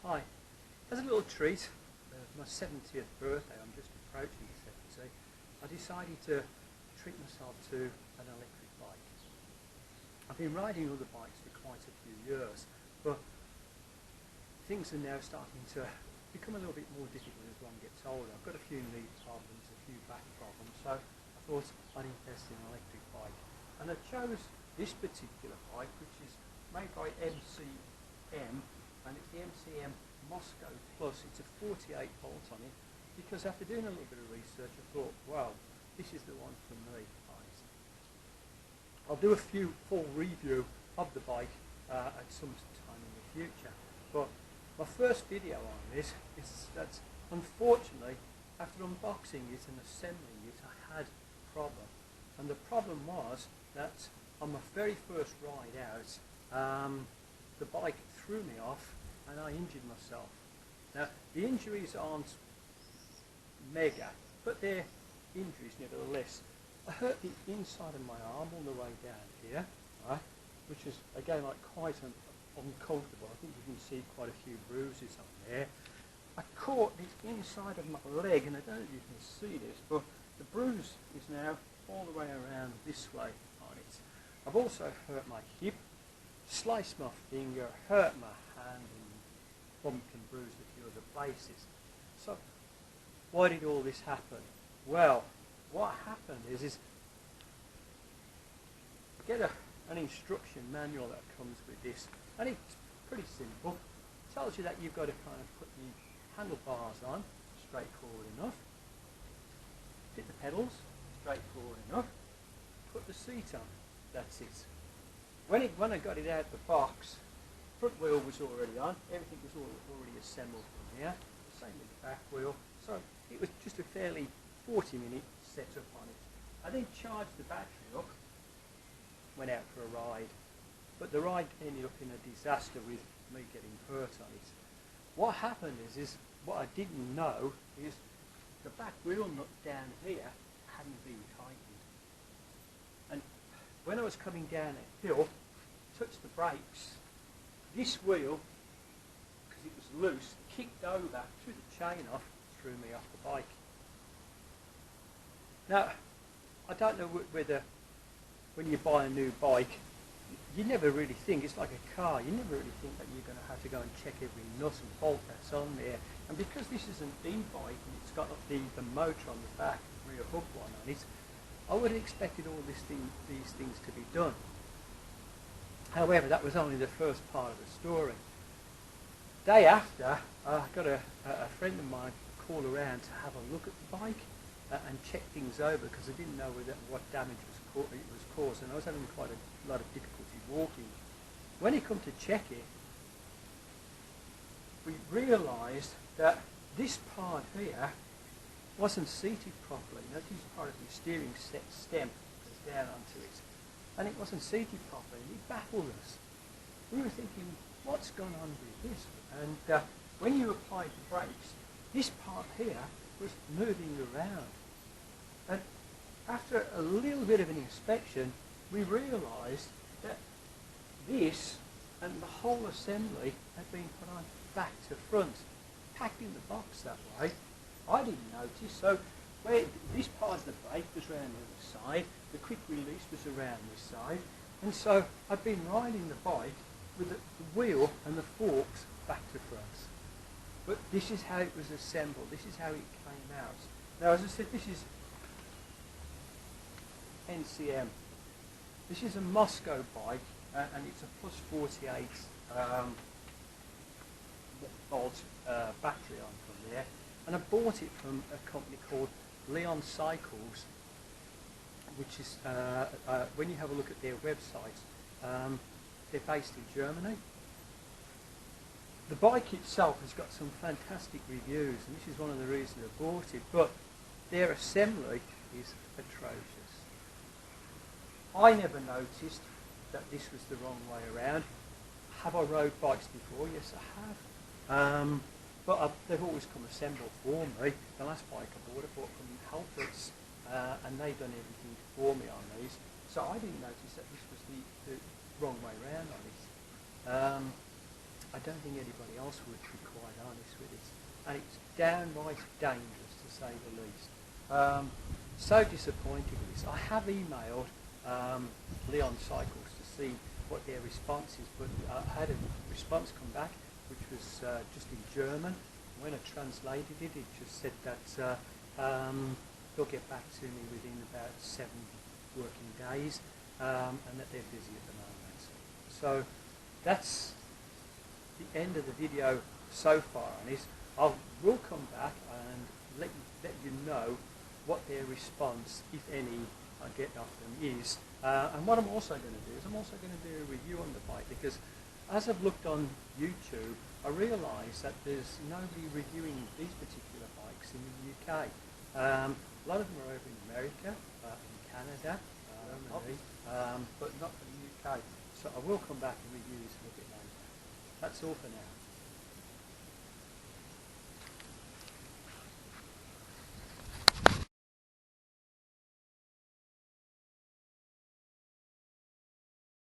Hi. As a little treat, my 70th birthday, I'm just approaching 70, I decided to treat myself to an electric bike. I've been riding other bikes for quite a few years, but things are now starting to become a little bit more difficult as one gets older. I've got a few knee problems, a few back problems, so I thought I'd invest in an electric bike. And I chose this particular bike, which is made by NCM, and it's the NCM Moscow Plus. It's a 48 volt on it, because after doing a little bit of research I thought, wow, this is the one for me, guys. I'll do a full review of the bike at some time in the future, but my first video on this is that unfortunately after unboxing it and assembling it I had a problem, and the problem was that on my very first ride out the bike threw me off and I injured myself. Now the injuries aren't mega, but they're injuries nevertheless. I hurt the inside of my arm all the way down here, right, which is again like quite uncomfortable. I think you can see quite a few bruises on there. I caught the inside of my leg, and I don't know if you can see this, but the bruise is now all the way around this way on it. I've also hurt my hip, sliced my finger, hurt my hand, and bumped and bruised a few other places. So why did all this happen? Well, what happened is get an instruction manual that comes with this, and it's pretty simple. It tells you that you've got to kind of put the handlebars on, straightforward enough, hit the pedals, straightforward enough, put the seat on, that's it. When I got it out of the box, front wheel was already on, everything was already assembled from here, same with the back wheel, so it was just a fairly 40-minute setup on it. I then charged the battery up, went out for a ride, but the ride ended up in a disaster with me getting hurt on it. What happened is what I didn't know is the back wheel nut down here hadn't been tightened. And when I was coming down a hill, touched the brakes, this wheel, because it was loose, kicked over, threw the chain off, threw me off the bike. Now, I don't know whether when you buy a new bike, you never really think, it's like a car, you never really think that you're going to have to go and check every nut and bolt that's on there. And because this is an e-bike and it's got the motor on the back, rear hub one on it, I would have expected all these things to be done. However, that was only the first part of the story. Day after, I got a friend of mine call around to have a look at the bike and check things over, because I didn't know what damage it was caused, and I was having quite a lot of difficulty walking. When he come to check it, we realised that this part here wasn't seated properly. Now, this is part of the steering stem goes down onto it, and it wasn't seated properly, and it baffled us. We were thinking, what's gone on with this? And when you applied the brakes, this part here was moving around. And after a little bit of an inspection, we realised that this and the whole assembly had been put on back to front, packed in the box that way. I didn't notice, so where this part of the brake was around the other side, the quick release was around this side, and so I've been riding the bike with the wheel and the forks back to front. But this is how it was assembled, this is how it came out. Now, as I said, this is NCM. This is a Moscow bike, and it's a plus 48 volt battery on from there. And I bought it from a company called Leon Cycles, which is, when you have a look at their website, they're based in Germany. The bike itself has got some fantastic reviews, and this is one of the reasons I bought it, but their assembly is atrocious. I never noticed that this was the wrong way around. Have I rode bikes before? Yes, I have. But they've always come assembled for me. The last bike I bought from Halfords, and they've done everything for me on these. So I didn't notice that this was the wrong way around on it. I don't think anybody else would, to be quite honest with it. And it's downright dangerous, to say the least. So disappointed with this. I have emailed Leon Cycles to see what their response is, but I had a response come back which was just in German. When I translated it, it just said that they'll get back to me within about 7 working days, and that they're busy at the moment. So that's the end of the video so far on this. I will come back and let you know what their response, if any, I get off them is. And what I'm also going to do is I'm also going to do a review on the bike, because as I've looked on YouTube, I realise that there's nobody reviewing these particular bikes in the UK. A lot of them are over in America, in Canada, but not in the UK. So I will come back and review this a little bit later. That's all for now.